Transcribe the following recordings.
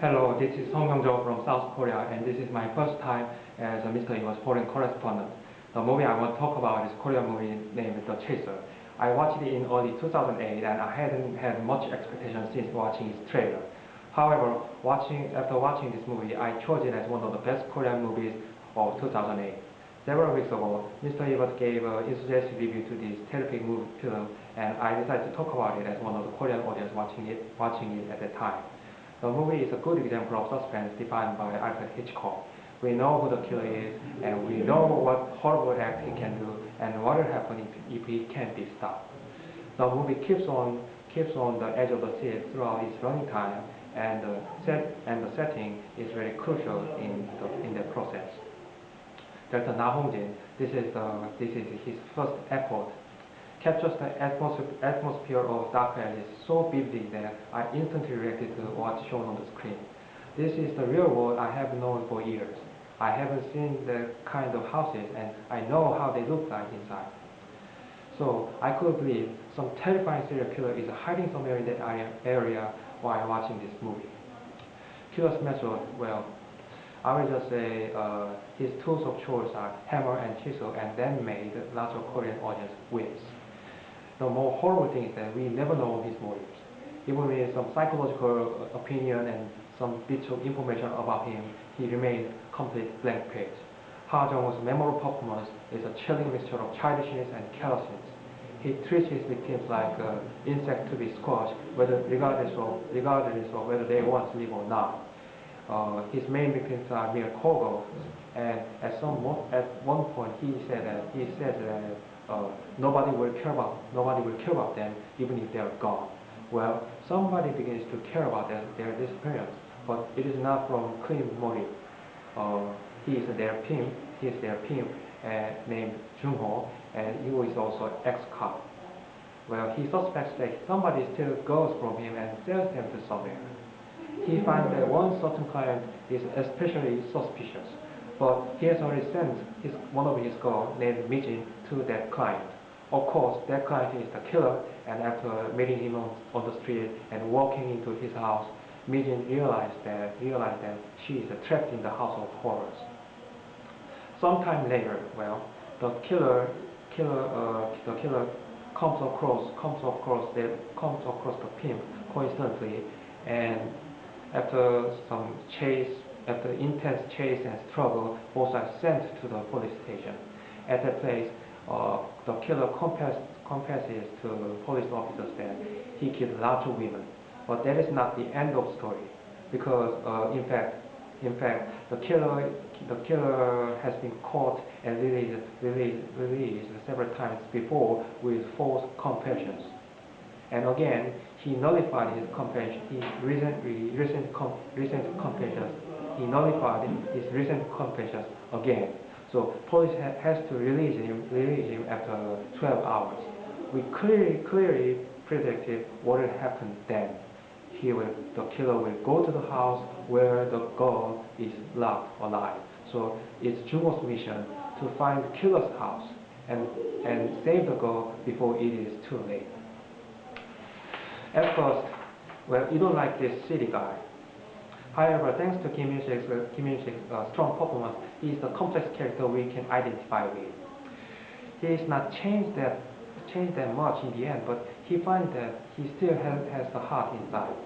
Hello, this is Seongyong from South Korea, and this is my first time as a Mr. Eva's foreign correspondent. The movie I want to talk about is a Korean movie named The Chaser. I watched it in early 2008, and I hadn't had much expectation since watching its trailer. However, after watching this movie, I chose it as one of the best Korean movies of 2008. Several weeks ago, Mr. Evans gave an enthusiastic review to this terrific movie film, and I decided to talk about it as one of the Korean audience watching it at that time. The movie is a good example of suspense defined by Alfred Hitchcock. We know who the killer is, and we know what horrible act he can do, and what will happen if he can't be stopped. The movie keeps on the edge of the seat throughout its running time, and the setting is very crucial in the process. Director Na Hong-jin, this is his first effort, captures the atmosphere of dark alleys so vividly that I instantly reacted to what's shown on the screen. This is the real world I have known for years. I haven't seen the kind of houses, and I know how they look like inside. So I could believe some terrifying serial killer is hiding somewhere in that area while watching this movie. Killer's method, well, I will just say his tools of choice are hammer and chisel, and then made lots of Korean audience whips. The more horrible thing is that we never know his motives. Even with some psychological opinion and some bits of information about him, he remains complete blank page. Ha Jung-woo's memorable performance is a chilling mixture of childishness and callousness. He treats his victims like insects to be squashed, regardless of whether they want to live or not. His main victims are mere call and at one point he said that nobody will care about them even if they are gone. Well, somebody begins to care about their disappearance, but it is not from clean motive. He is their pimp named Jung-ho, and he is also ex-cop. Well, he suspects that somebody steals girls from him and sells them to somewhere. He finds that one certain client is especially suspicious, but he has already sent one of his girls named Mijin to that client. Of course, that client is the killer, and after meeting him on the street and walking into his house, Mijin realized that she is trapped in the house of horrors. Sometime later, well, the killer comes across the pimp coincidentally, and after intense chase and struggle, both are sent to the police station. At that place, the killer confesses to police officers that he killed lots of women. But that is not the end of the story, because in fact, the killer has been caught and released several times before with false confessions. And again, he nullified his confession. He nullified his recent confessions again. So police has to release him after 12 hours. We clearly predicted what will happen then. The killer will go to the house where the girl is locked alive. So it's Jung-ho's mission to find the killer's house and save the girl before it is too late. At first, well, you don't like this city guy. However, thanks to Kim In-sik's strong performance, he is the complex character we can identify with. He is not changed that much in the end, but he finds that he still has the heart inside.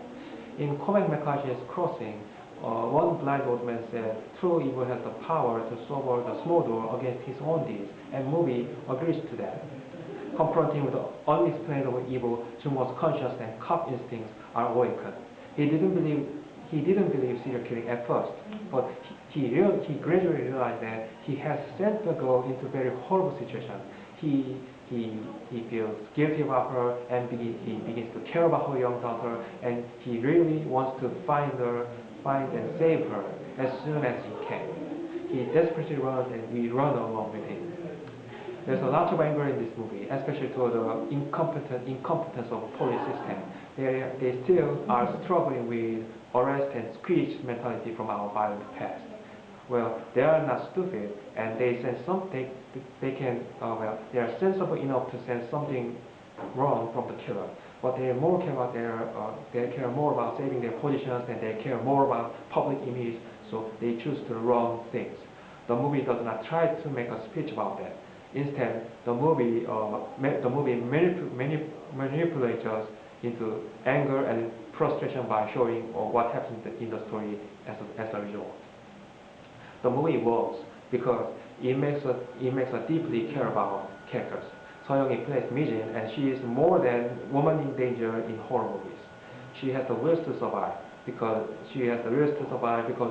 In Cormac McCarthy's Crossing, one blind old man said, "True evil has the power to swallow the small door against his own deeds," and movie agrees to that. Confronting with the unexplainable evil, Jung-ho's conscience and cop instincts are awakened. He didn't believe serial killing at first, but he gradually realized that he has sent the girl into a very horrible situation. He feels guilty about her, and he begins to care about her young daughter, and he really wants to find and save her as soon as he can. He desperately runs, and we run along with him. There's a lot of anger in this movie, especially toward the incompetence of the police system. They still are struggling with arrest and squeeze mentality from our violent past. Well, they are not stupid, and they sense something. They are sensible enough to sense something wrong from the killer. but they more care about they care more about saving their positions and they care more about public image, so they choose the wrong things. The movie does not try to make a speech about that. Instead, the movie manipulates us into anger and frustration by showing what happens in the story as a result. The movie works because it makes us deeply care about characters. Seongyong plays Mi-jin, and she is more than woman in danger in horror movies. She has the will to survive because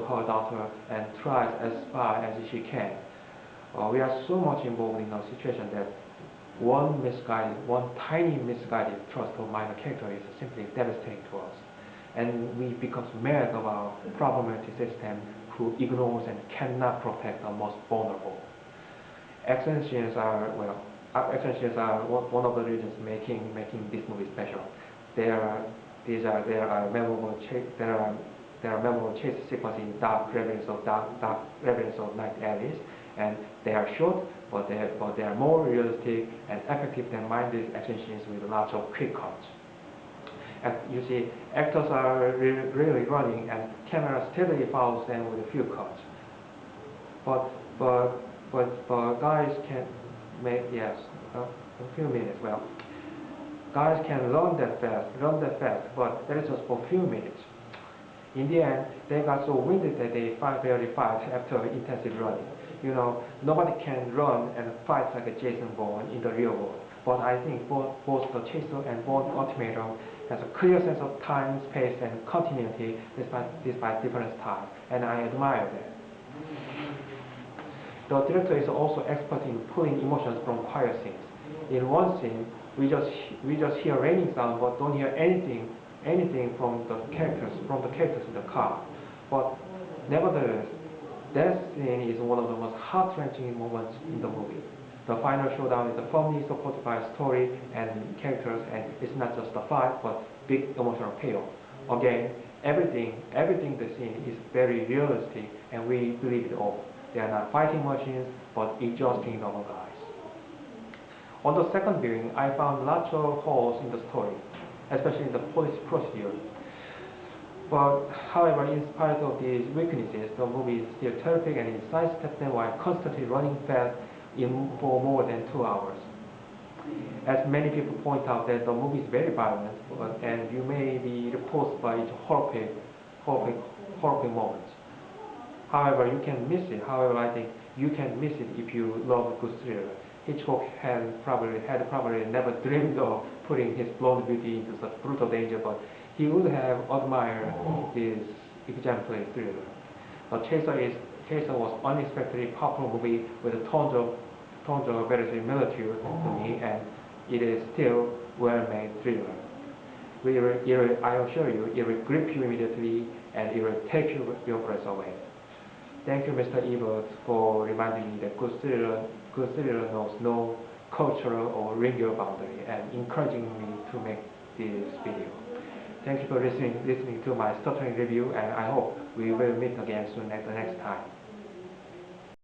her daughter and tries as far as she can. We are so much involved in a situation that one tiny misguided trust of minor character is simply devastating to us, and we become mad about problematic system who ignores and cannot protect the most vulnerable. Action scenes are one of the reasons making this movie special. There are memorable chase sequences in dark labyrinths of night alleys, and they are short, but they are more realistic and effective than mindless action scenes with lots of quick cuts. As you see, actors are really running, and camera steadily follows them with a few cuts. But guys can make a few minutes. Well, guys can run that fast, but that is just for a few minutes. In the end, they got so winded that they barely fight after intensive running. You know, nobody can run and fight like a Jason Bourne in the real world. But I think both the Chaser and Bourne Ultimatum has a clear sense of time, space, and continuity despite different styles, and I admire that. The director is also expert in pulling emotions from quiet scenes. In one scene, we just hear raining sound, but don't hear anything from the characters in the car. But nevertheless, that scene is one of the most heart-wrenching moments in the movie. The final showdown is firmly supported by a story and characters, and it's not just a fight, but big emotional payoff. Again, everything the scene is very realistic, and we believe it all. They are not fighting machines, but exhausting normal guys. On the second viewing, I found lots of holes in the story, especially in the police procedure. But however, in spite of these weaknesses, the movie is still terrific, and it sidesteps them while constantly running fast for more than 2 hours. As many people point out that the movie is very violent, and you may be repulsed by its horrific moments. However, you can miss it. However, I think you can miss it if you love a good thriller. Hitchcock had probably never dreamed of putting his blonde beauty into such brutal danger, but he would have admired this exemplary thriller. The Chaser was unexpectedly popular movie with tons of verisimilitude to me, and it is still well-made thriller. I assure you, it will grip you immediately, and it will take your breath away. Thank you, Mr. Ebert, for reminding me that good thriller knows no cultural or regional boundary, and encouraging me to make this video. Thank you for listening to my stuttering review, and I hope we will meet again soon at the next time.